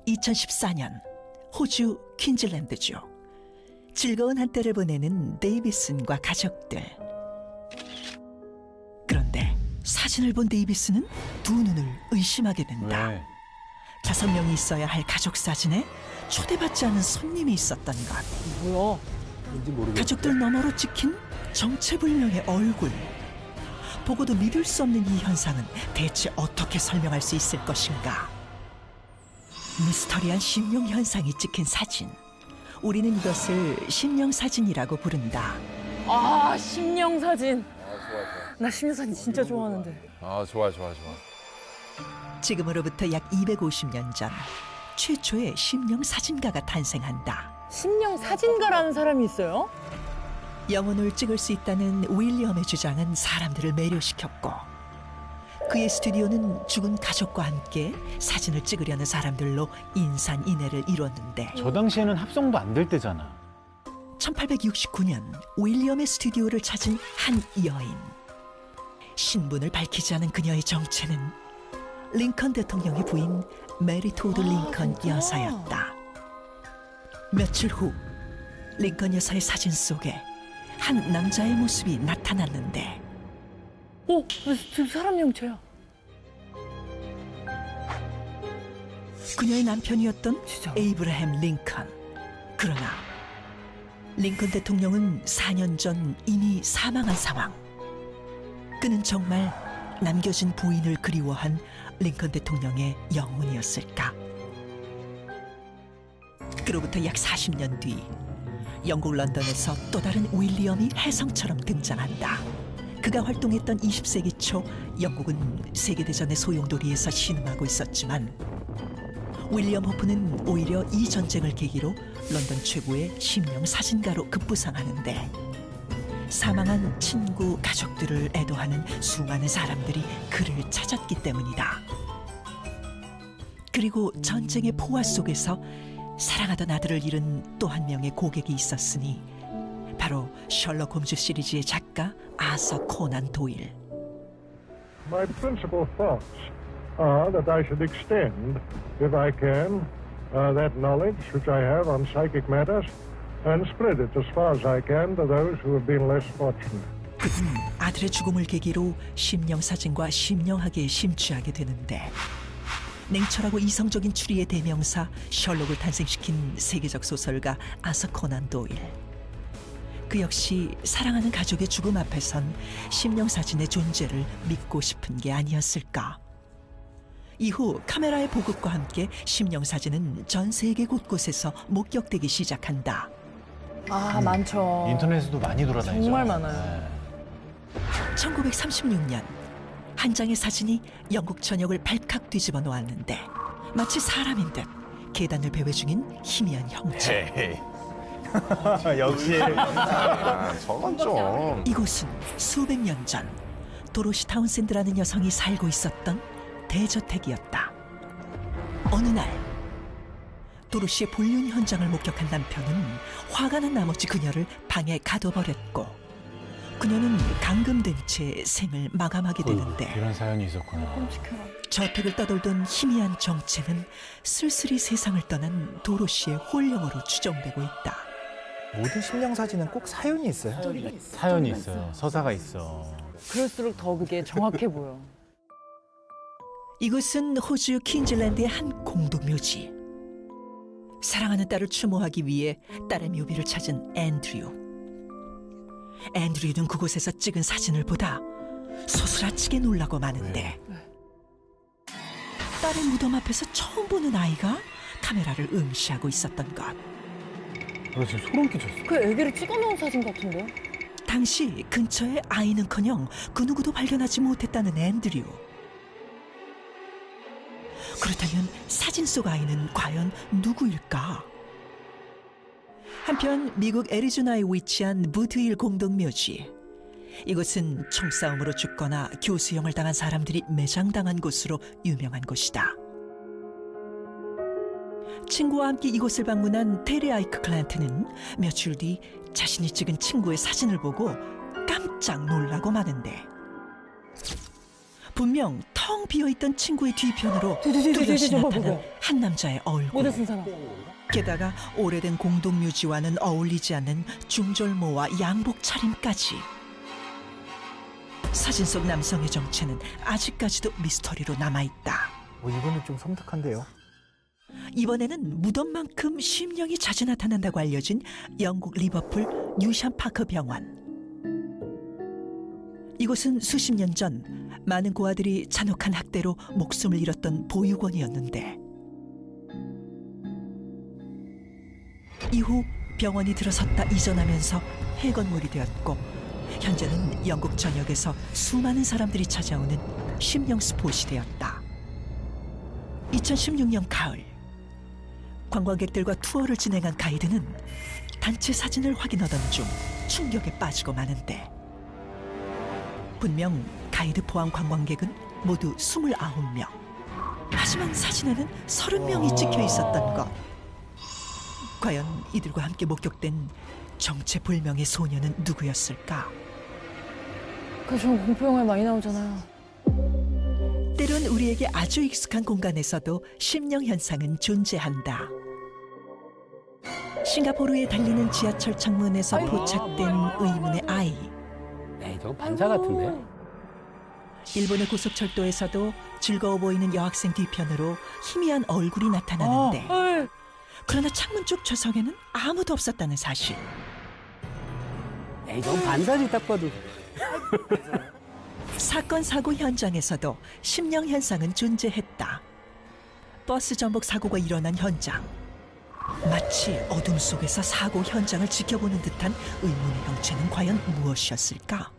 2014년 호주 퀸즐랜드주. 즐거운 한때를 보내는 데이비슨과 가족들. 그런데 사진을 본 데이비슨은 두 눈을 의심하게 된다. 왜? 5명이 있어야 할 가족 사진에 초대받지 않은 손님이 있었던 것. 뭐야? 뭔지 모르겠어. 가족들 너머로 찍힌 정체불명의 얼굴. 보고도 믿을 수 없는 이 현상은 대체 어떻게 설명할 수 있을 것인가? 미스터리한 심령 현상이 찍힌 사진. 우리는 이것을 심령사진이라고 부른다. 아, 심령사진. 아, 좋아. 나 심령사진 진짜 좋아하는데. 아, 좋아. 지금으로부터 약 250년 전 최초의 심령사진가가 탄생한다. 심령사진가라는 사람이 있어요? 영혼을 찍을 수 있다는 윌리엄의 주장은 사람들을 매료시켰고, 그의 스튜디오는 죽은 가족과 함께 사진을 찍으려는 사람들로 인산인해를 이뤘는데, 저 당시에는 합성도 안 될 때잖아. 1869년 윌리엄의 스튜디오를 찾은 한 여인. 신분을 밝히지 않은 그녀의 정체는 링컨 대통령의 부인 메리 토드 링컨 진짜? 여사였다. 며칠 후 링컨 여사의 사진 속에 한 남자의 모습이 나타났는데, 오, 지금 사람 형체야. 그녀의 남편이었던 진짜. 에이브라햄 링컨. 그러나 링컨 대통령은 4년 전 이미 사망한 상황. 그는 정말 남겨진 부인을 그리워한 링컨 대통령의 영혼이었을까? 그로부터 약 40년 뒤 영국 런던에서 또 다른 윌리엄이 혜성처럼 등장한다. 그가 활동했던 20세기 초 영국은 세계대전의 소용돌이에서 신음하고 있었지만, 윌리엄 호프는 오히려 이 전쟁을 계기로 런던 최고의 심령사진가로 급부상하는데, 사망한 친구, 가족들을 애도하는 수많은 사람들이 그를 찾았기 때문이다. 그리고 전쟁의 포화 속에서 사랑하던 아들을 잃은 또 한 명의 고객이 있었으니 바로 셜록 홈즈 시리즈의 작가 아서 코난 도일. My principal thoughts are that I should extend, if I can, that knowledge which I have on psychic matters and spread it as far as I can to those who have been less fortunate. 그는 아들의 죽음을 계기로 심령사진과 심령학에 심취하게 되는데, 냉철하고 이성적인 추리의 대명사 셜록을 탄생시킨 세계적 소설가 아서 코난 도일. 그 역시 사랑하는 가족의 죽음 앞에선 심령사진의 존재를 믿고 싶은 게 아니었을까. 이후 카메라의 보급과 함께 심령사진은 전 세계 곳곳에서 목격되기 시작한다. 아, 많죠. 인터넷에도 많이 돌아다니죠. 정말 많아요. 1936년 한 장의 사진이 영국 전역을 발칵 뒤집어 놓았는데, 마치 사람인 듯 계단을 배회 중인 희미한 형체. 헤이. 역시. 아, 저건 좀. 이곳은 수백 년 전 도로시 타운센드라는 여성이 살고 있었던 대저택이었다. 어느 날 도로시의 불륜 현장을 목격한 남편은 화가 난 나머지 그녀를 방에 가둬버렸고, 그녀는 감금된 채 생을 마감하게 되는데, 이런 사연이 있었구나. 끔찍해라. 저택을 떠돌던 희미한 정체는 쓸쓸히 세상을 떠난 도로시의 홀령으로 추정되고 있다. 모든 심령사진은 꼭 사연이 있어요. 사연이 있어요. 서사가 있어. 그럴수록 더 그게 정확해 보여. 이곳은 호주 퀸즐랜드의 한 공동묘지. 사랑하는 딸을 추모하기 위해 딸의 묘비를 찾은 앤드류. 앤드류는 그곳에서 찍은 사진을 보다 소스라치게 놀라고 마는데, 딸의 무덤 앞에서 처음 보는 아이가 카메라를 응시하고 있었던 것. 나 지금 소름 끼쳤어. 그 애기를 찍어놓은 사진 같은데? 당시 근처에 아이는커녕 그 누구도 발견하지 못했다는 앤드류. 그렇다면 사진 속 아이는 과연 누구일까? 한편 미국 애리조나에 위치한 부트힐 공동묘지. 이곳은 총싸움으로 죽거나 교수형을 당한 사람들이 매장당한 곳으로 유명한 곳이다. 친구와 함께 이곳을 방문한 테리 아이크 클란트는 며칠 뒤 자신이 찍은 친구의 사진을 보고 깜짝 놀라고 마는데, 분명 텅 비어있던 친구의 뒤편으로 뒤뒤뒤뒤 뚜렷이 저거 나타난 보고. 한 남자의 얼굴. 모자 쓴 사람. 게다가 오래된 공동묘지와는 어울리지 않는 중절모와 양복 차림까지. 사진 속 남성의 정체는 아직까지도 미스터리로 남아있다. 이거는 좀 섬뜩한데요. 이번에는 무덤만큼 심령이 자주 나타난다고 알려진 영국 리버풀 뉴샴 파크 병원. 이곳은 수십 년 전 많은 고아들이 잔혹한 학대로 목숨을 잃었던 보육원이었는데 이후 병원이 들어섰다 이전하면서 폐건물이 되었고 현재는 영국 전역에서 수많은 사람들이 찾아오는 심령 스폿이 되었다. 2016년 가을 관광객들과 투어를 진행한 가이드는 단체 사진을 확인하던 중 충격에 빠지고 마는데 분명 가이드 포함 관광객은 모두 29명. 하지만 사진에는 30명이 찍혀 있었던 것. 과연 이들과 함께 목격된 정체불명의 소녀는 누구였을까? 저 공포영화에 많이 나오잖아요. 때론 우리에게 아주 익숙한 공간에서도 심령 현상은 존재한다. 싱가포르에 달리는 지하철 창문에서 포착된 의문의 아이. 에이, 저거 반사 같은데? 일본의 고속철도에서도 즐거워 보이는 여학생 뒤편으로 희미한 얼굴이 나타나는데 그러나 창문 쪽 좌석에는 아무도 없었다는 사실. 에이, 저건 반사지, 딱 봐도. 사건 사고 현장에서도 심령 현상은 존재했다. 버스 전복 사고가 일어난 현장. 마치 어둠 속에서 사고 현장을 지켜보는 듯한 의문의 형체는 과연 무엇이었을까?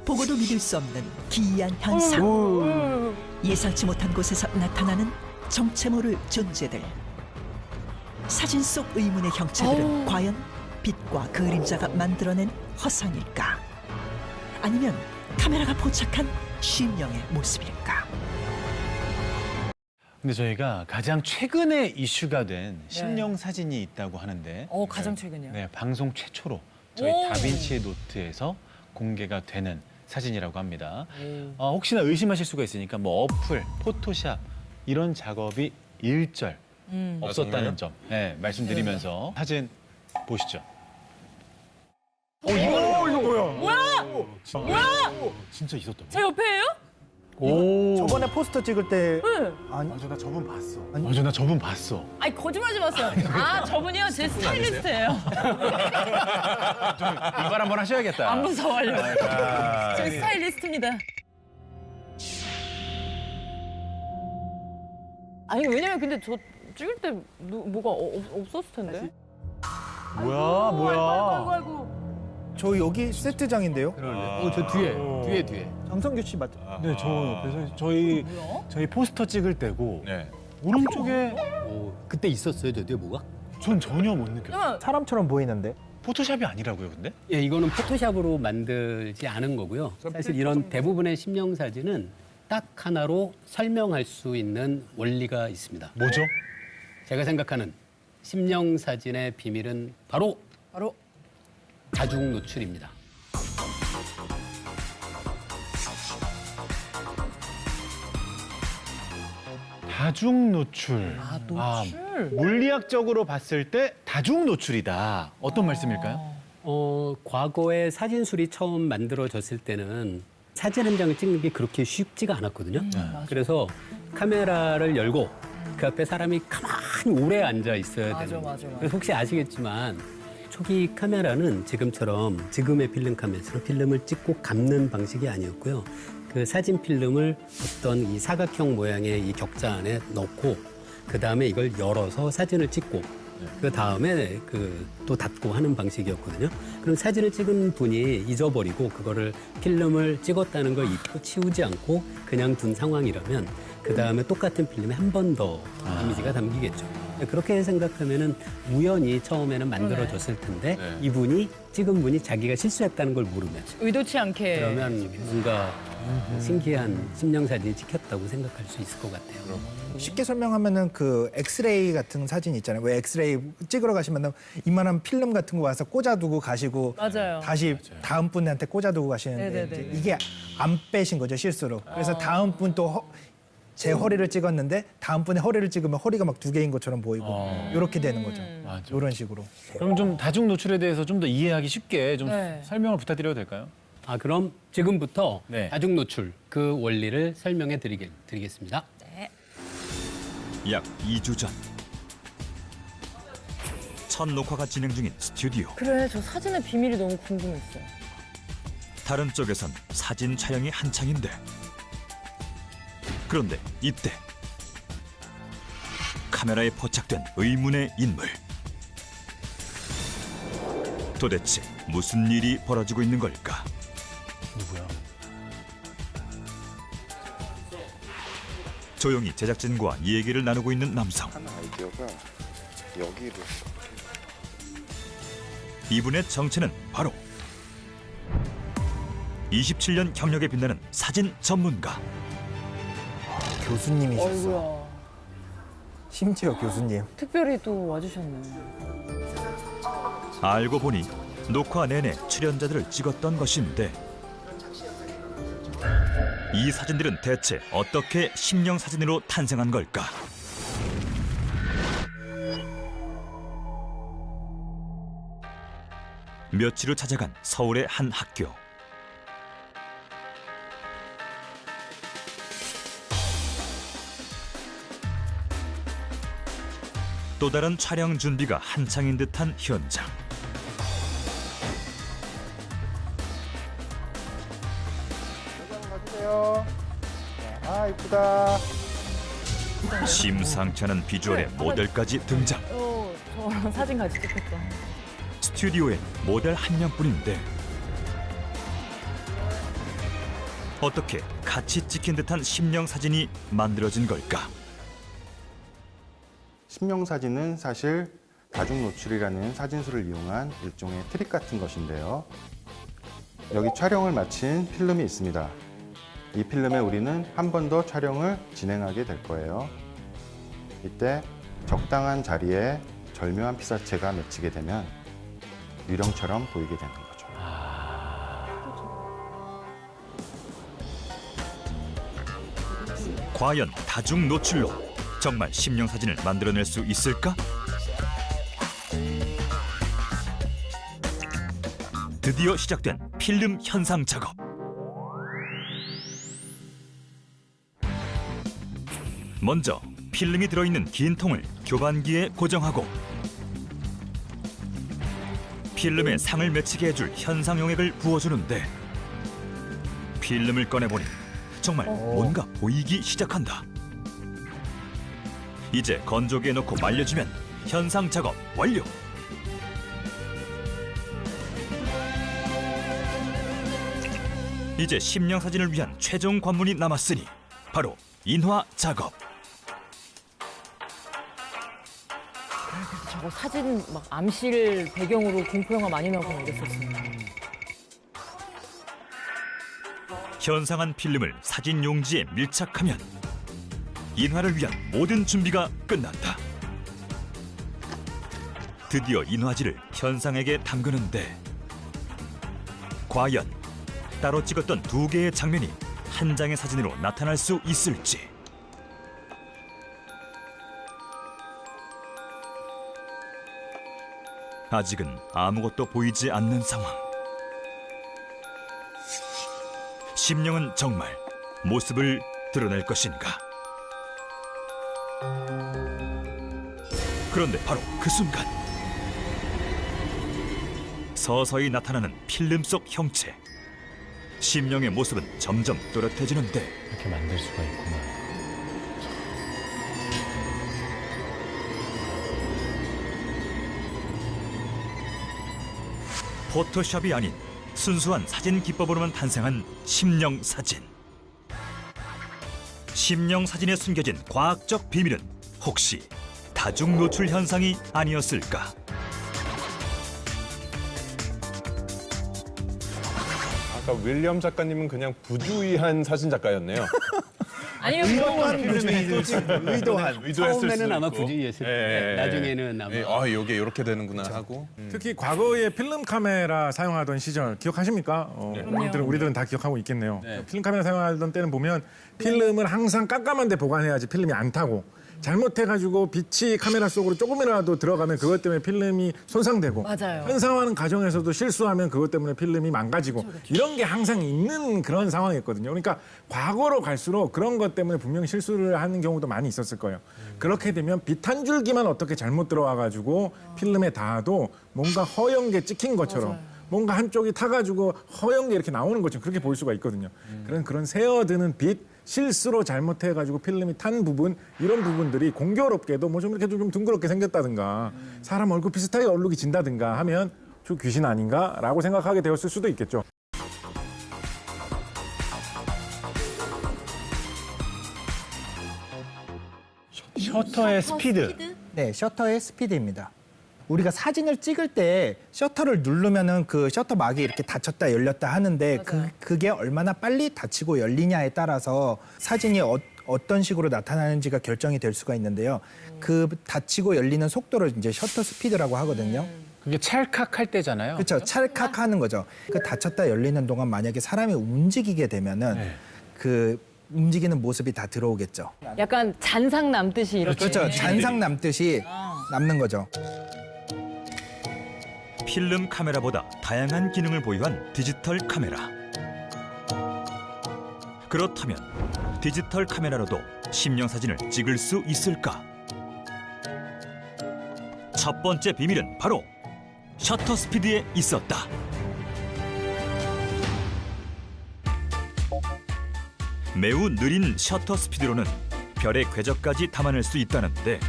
보고도 믿을 수 없는 기이한 현상. 예상치 못한 곳에서 나타나는 정체 모를 존재들. 사진 속 의문의 형체들은 과연 빛과 그림자가 만들어낸 허상일까? 아니면 카메라가 포착한 심령의 모습일까? 근데 저희가 가장 최근에 이슈가 된 심령 사진이 있다고 하는데 가장 최근이요. 네, 방송 최초로 저희 다빈치의 노트에서 공개가 되는 사진이라고 합니다. 혹시나 의심하실 수가 있으니까 뭐 어플, 포토샵 이런 작업이 일절 없었다는 점 말씀드리면서 사진 보시죠. 뭐야? 진짜 있었던 제 옆에예요? 저번에 포스터 찍을 때 아니 맞아, 나 저분 봤어. 맞아, 나 저분 봤어. 아니 거짓말하지 마세요. 아 저분이요 제 스타일리스트예요. 이발 한번 하셔야겠다. 안 무서워요. 제 스타일리스트입니다. 아니 왜냐면 근데 저 찍을 때 뭐가 없었을 텐데. 뭐야. 아이고. 저 여기 세트장인데요. 저 뒤에. 장성규 씨 맞죠? 네, 저 옆에서 저희 포스터 찍을 때고 네. 오른쪽에 그때 있었어요, 저 뒤에 뭐가? 전 전혀 못 느꼈어요. 사람처럼 보이는데. 포토샵이 아니라고요, 근데? 예, 이거는 포토샵으로 만들지 않은 거고요. 사실 이런 대부분의 심령 사진은 딱 하나로 설명할 수 있는 원리가 있습니다. 뭐죠? 제가 생각하는 심령 사진의 비밀은 바로 다중 노출입니다. 다중 노출. 노출. 물리학적으로 봤을 때 다중 노출이다. 어떤 말씀일까요? 과거에 사진술이 처음 만들어졌을 때는 사진 한 장을 찍는 게 그렇게 쉽지가 않았거든요. 그래서 카메라를 열고 그 앞에 사람이 가만히 오래 앉아 있어야 되는 거예요. 그래서 혹시 아시겠지만 초기 카메라는 지금의 필름 카메라처럼 필름을 찍고 감는 방식이 아니었고요. 그 사진 필름을 어떤 이 사각형 모양의 이 격자 안에 넣고 그 다음에 이걸 열어서 사진을 찍고 그 다음에 또 닫고 하는 방식이었거든요. 그럼 사진을 찍은 분이 잊어버리고 그거를 필름을 찍었다는 걸 잊고 치우지 않고 그냥 둔 상황이라면 그 다음에 똑같은 필름에 한 번 더 이미지가 담기겠죠. 그렇게 생각하면은 우연히 처음에는 만들어졌을 텐데 네. 이분이 찍은 분이 자기가 실수했다는 걸 모르면 의도치 않게. 그러면 뭔가 신기한 심령 사진이 찍혔다고 생각할 수 있을 것 같아요. 쉽게 설명하면은 그 엑스레이 같은 사진 있잖아요. 왜 엑스레이 찍으러 가시면 이만한 필름 같은 거 와서 꽂아두고 가시고 맞아요. 다시 다음 분한테 꽂아두고 가시는데 네네네. 이제 이게 안 빼신 거죠 실수로. 그래서 다음 분 또 제 허리를 찍었는데 다음 분의 허리를 찍으면 허리가 막 두 개인 것처럼 보이고 이렇게 되는 거죠. 맞아. 이런 식으로. 그럼 좀 다중 노출에 대해서 좀 더 이해하기 쉽게 좀 네. 설명을 부탁드려도 될까요? 그럼 지금부터 네. 다중 노출 그 원리를 설명해 드리겠습니다. 약 2주 전. 첫 녹화가 진행 중인 스튜디오. 그래, 저 사진의 비밀이 너무 궁금했어. 다른 쪽에선 사진 촬영이 한창인데. 그런데 이때 카메라에 포착된 의문의 인물. 도대체 무슨 일이 벌어지고 있는 걸까? 누구야? 조용히 제작진과 얘기를 나누고 있는 남성. 하는 아이디어가 여기를 이분의 정체는 바로 27년 경력에 빛나는 사진 전문가. 교수님이셨어. 어이구야. 심지어 교수님. 특별히 또 와주셨네. 알고 보니 녹화 내내 출연자들을 찍었던 것인데 이 사진들은 대체 어떻게 심령 사진으로 탄생한 걸까? 며칠 후 찾아간 서울의 한 학교. 또 다른 촬영 준비가 한창인 듯한 현장. 봐주세요. 아 이쁘다. 심상치 않은 비주얼의 모델까지 등장. 저랑 사진 같이 찍혔다. 스튜디오엔 모델 한 명뿐인데 어떻게 같이 찍힌 듯한 심령 사진이 만들어진 걸까? 심령 사진은 사실 다중 노출이라는 사진술을 이용한 일종의 트릭 같은 것인데요. 여기 촬영을 마친 필름이 있습니다. 이 필름에 우리는 한 번 더 촬영을 진행하게 될 거예요. 이때 적당한 자리에 절묘한 피사체가 맺히게 되면 유령처럼 보이게 되는 거죠. 과연 다중 노출로 정말 심령 사진을 만들어낼 수 있을까? 드디어 시작된 필름 현상 작업. 먼저 필름이 들어있는 긴 통을 교반기에 고정하고 필름에 상을 맺히게 해줄 현상 용액을 부어주는데 필름을 꺼내보니 정말 뭔가 보이기 시작한다. 이제 건조기에 넣고 말려주면 현상 작업 완료. 이제 심령 사진을 위한 최종 관문이 남았으니 바로 인화 작업. 저거 사진 막 암실 배경으로 공포 영화 많이 나오고 그랬었어요. 현상한 필름을 사진 용지에 밀착하면 인화를 위한 모든 준비가 끝난다. 드디어 인화지를 현상에게 담그는데 과연 따로 찍었던 두 개의 장면이 한 장의 사진으로 나타날 수 있을지. 아직은 아무것도 보이지 않는 상황. 심령은 정말 모습을 드러낼 것인가? 그런데 바로 그 순간 서서히 나타나는 필름 속 형체. 심령의 모습은 점점 또렷해지는데 이렇게 만들 수가 있구나. 포토샵이 아닌 순수한 사진 기법으로만 탄생한 심령 사진. 심령 사진에 숨겨진 과학적 비밀은 혹시 다중 노출 현상이 아니었을까? 아까 윌리엄 작가님은 그냥 부주의한 사진 작가였네요. 아니면 의도한 의도했을 처음에는 수도 아마 있고. 부주의했을 예, 텐데 예, 나중에는 아마 아, 이게 이렇게 되는구나 하고. 특히 과거에 필름 카메라 사용하던 시절 기억하십니까? 우리들은 다 기억하고 있겠네요. 필름 카메라 사용하던 때는 보면 필름을 항상 깜깜한 데 보관해야지 필름이 안 타고 잘못해가지고 빛이 카메라 속으로 조금이라도 들어가면 그것 때문에 필름이 손상되고 맞아요. 현상화하는 과정에서도 실수하면 그것 때문에 필름이 망가지고 이런 게 항상 있는 그런 상황이었거든요. 그러니까 과거로 갈수록 그런 것 때문에 분명히 실수를 하는 경우도 많이 있었을 거예요. 그렇게 되면 빛 한 줄기만 어떻게 잘못 들어와가지고 필름에 닿아도 뭔가 허연 게 찍힌 것처럼 뭔가 한쪽이 타가지고 허연 게 이렇게 나오는 것처럼 그렇게 보일 수가 있거든요. 그런 새어드는 빛, 실수로 잘못해가지고 필름이 탄 부분 이런 부분들이 공교롭게도 뭐 좀 이렇게 좀 둥그렇게 생겼다든가 사람 얼굴 비슷하게 얼룩이 진다든가 하면 저 귀신 아닌가라고 생각하게 되었을 수도 있겠죠. 셔터의 스피드. 네, 셔터의 스피드입니다. 우리가 사진을 찍을 때 셔터를 누르면은 그 셔터 막이 이렇게 닫혔다 열렸다 하는데 그게 얼마나 빨리 닫히고 열리냐에 따라서 사진이 어떤 식으로 나타나는지가 결정이 될 수가 있는데요. 그 닫히고 열리는 속도를 이제 셔터 스피드라고 하거든요. 그게 찰칵할 때잖아요. 그렇죠. 찰칵하는 거죠. 그 닫혔다 열리는 동안 만약에 사람이 움직이게 되면은 그 움직이는 모습이 다 들어오겠죠. 약간 잔상 남듯이 이렇게. 그렇죠. 잔상 남듯이 남는 거죠. 필름 카메라보다 다양한 기능을 보유한 디지털 카메라. 그렇다면 디지털 카메라로도 심령 사진을 찍을 수 있을까? 첫 번째 비밀은 바로 셔터 스피드에 있었다. 매우 느린 셔터 스피드로는 별의 궤적까지 담아낼 수 있다는데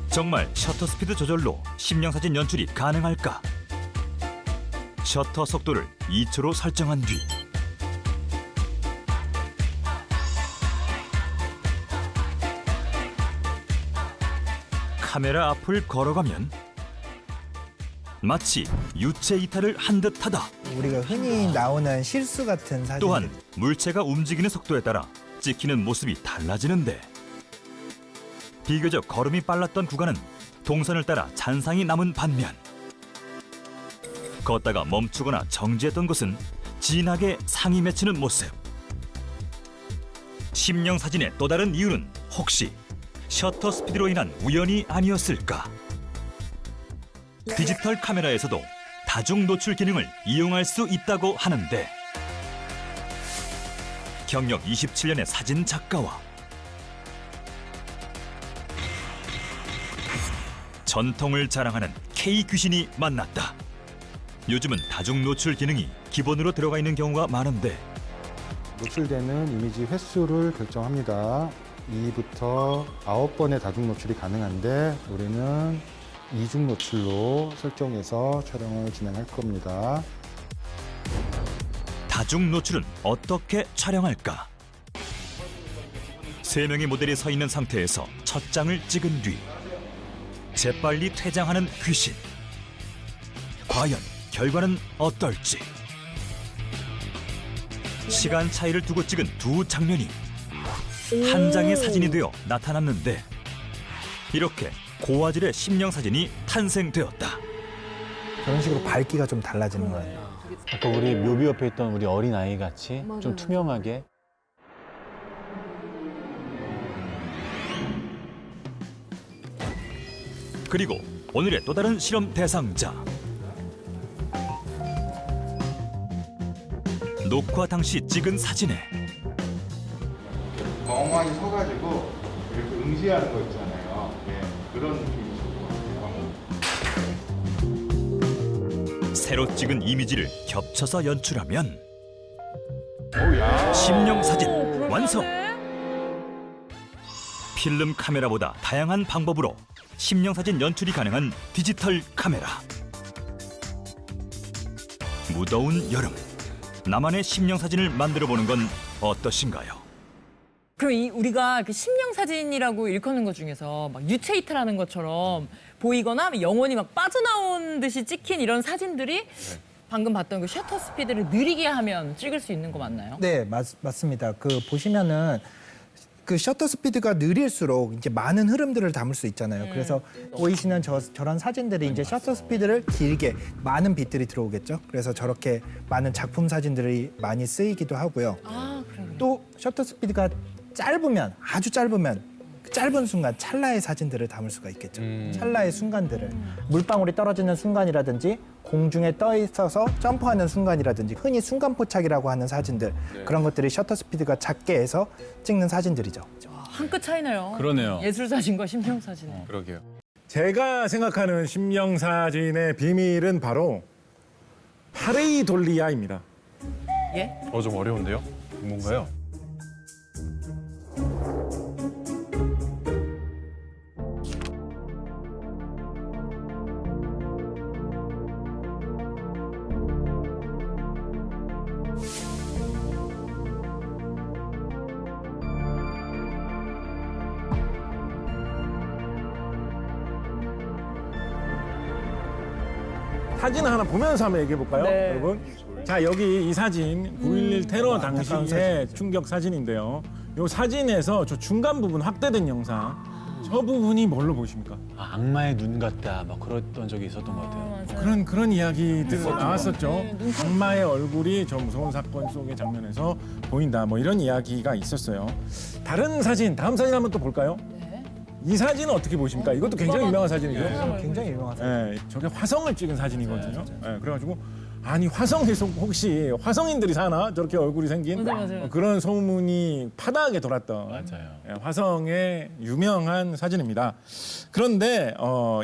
정말 셔터 스피드 조절로 심령 사진 연출이 가능할까? 셔터 속도를 2초로 설정한 뒤 카메라 앞을 걸어가면 마치 유체 이탈을 한 듯하다. 우리가 흔히 나오는 실수 같은 사진. 또한 물체가 움직이는 속도에 따라 찍히는 모습이 달라지는데 비교적 걸음이 빨랐던 구간은 동선을 따라 잔상이 남은 반면 걷다가 멈추거나 정지했던 곳은 진하게 상이 맺히는 모습. 심령 사진의 또 다른 이유는 혹시 셔터 스피드로 인한 우연이 아니었을까? 디지털 카메라에서도 다중 노출 기능을 이용할 수 있다고 하는데 경력 27년의 사진 작가와 전통을 자랑하는 K 귀신이 만났다. 요즘은 다중 노출 기능이 기본으로 들어가 있는 경우가 많은데 노출되는 이미지 횟수를 결정합니다. 2부터 9번의 다중 노출이 가능한데 우리는 이중 노출로 설정해서 촬영을 진행할 겁니다. 다중 노출은 어떻게 촬영할까? 3명의 모델이 서 있는 상태에서 첫 장을 찍은 뒤 재빨리 퇴장하는 귀신. 과연 결과는 어떨지? 시간 차이를 두고 찍은 두 장면이 한 장의 사진이 되어 나타났는데 이렇게 고화질의 심령 사진이 탄생되었다. 그런 식으로 밝기가 좀 달라지는 거예요. 아까 우리 묘비 옆에 있던 우리 어린 아이 같이 좀 투명하게. 그리고 오늘의 또 다른 실험 대상자. 녹화 당시 찍은 사진에 멍하니 서가지고 이렇게 응시하는 거 있잖아요. 그런 느낌이 좋고. 새로 찍은 이미지를 겹쳐서 연출하면 심령 사진 완성! 필름 카메라보다 다양한 방법으로 심령 사진 연출이 가능한 디지털 카메라. 무더운 여름, 나만의 심령 사진을 만들어 보는 건 어떠신가요? 그럼 우리가 그 심령 사진이라고 일컫는 것 중에서 막 유체 이탈하는 것처럼 보이거나 영혼이 막 빠져나온 듯이 찍힌 이런 사진들이 방금 봤던 그 셔터 스피드를 느리게 하면 찍을 수 있는 거 맞나요? 네, 맞습니다. 그 보시면은 그 셔터 스피드가 느릴수록 이제 많은 흐름들을 담을 수 있잖아요. 그래서 보이시는 저런 사진들이 이제 셔터 스피드를 길게 많은 빛들이 들어오겠죠. 그래서 저렇게 많은 작품 사진들이 많이 쓰이기도 하고요. 아, 그래. 또 셔터 스피드가 짧으면 아주 짧으면 그 짧은 순간 찰나의 사진들을 담을 수가 있겠죠. 찰나의 순간들을 물방울이 떨어지는 순간이라든지 공중에 떠 있어서 점프하는 순간이라든지 흔히 순간 포착이라고 하는 사진들 그런 것들이 셔터 스피드가 작게 해서 찍는 사진들이죠. 한 끗 차이네요. 그러네요. 예술 사진과 심령 사진. 그러게요. 제가 생각하는 심령 사진의 비밀은 바로 파레이돌리아입니다. 예? 좀 어려운데요? 뭔가요? 사진 하나 보면서 한번 얘기해 볼까요, 네. 여러분? 자, 여기 이 사진 9.11 테러 안타까운 당시의 충격 사진인데요. 이 사진에서 저 중간 부분 확대된 영상, 저 부분이 뭘로 보십니까? 아, 악마의 눈 같다. 막 그랬던 적이 있었던 것 같아요. 그런 이야기들 나왔었죠. 악마의 얼굴이 저 무서운 사건 속의 장면에서 보인다. 뭐 이런 이야기가 있었어요. 다른 사진, 다음 사진 한번 또 볼까요? 이 사진은 어떻게 보십니까? 이것도 굉장히 유명한 사진이죠. 굉장히 유명한 사진. 예, 저게 화성을 찍은 사진이거든요. 예, 그래가지고 아니 화성에서 혹시 화성인들이 사나 저렇게 얼굴이 생긴 맞아요. 그런 소문이 파다하게 돌았던 맞아요. 예, 화성의 유명한 사진입니다. 그런데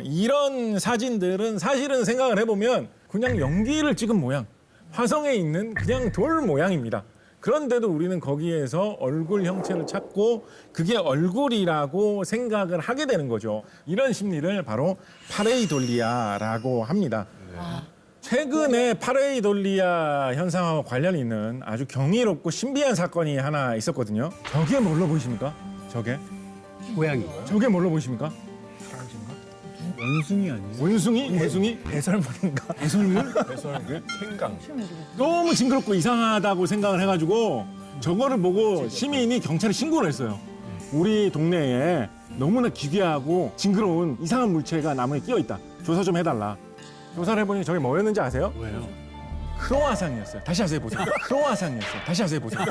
이런 사진들은 사실은 생각을 해보면 그냥 연기를 찍은 모양, 화성에 있는 그냥 돌 모양입니다. 그런데도 우리는 거기에서 얼굴 형체를 찾고 그게 얼굴이라고 생각을 하게 되는 거죠. 이런 심리를 바로 파레이돌리아라고 합니다. 최근에 파레이돌리아 현상과 관련이 있는 아주 경이롭고 신비한 사건이 하나 있었거든요. 저게 뭘로 보이십니까? 저게 뭘로 보이십니까? 원숭이 아니에요? 원숭이? 원숭이? 배설물인가? 배설물? 생강. 너무 징그럽고 이상하다고 생각을 해가지고 저거를 보고 시민이 경찰에 신고를 했어요. 우리 동네에 너무나 기괴하고 징그러운 이상한 물체가 나무에 끼어 있다. 조사 좀 해달라. 조사를 해보니 저게 뭐였는지 아세요? 뭐예요? 크로와상이었어요. 다시 하세요 보세요. 크로와상이었어요. 다시 하세요 보세요.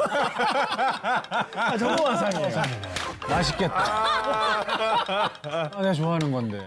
크로와상이에요. 맛있겠다. 아, 내가 좋아하는 건데.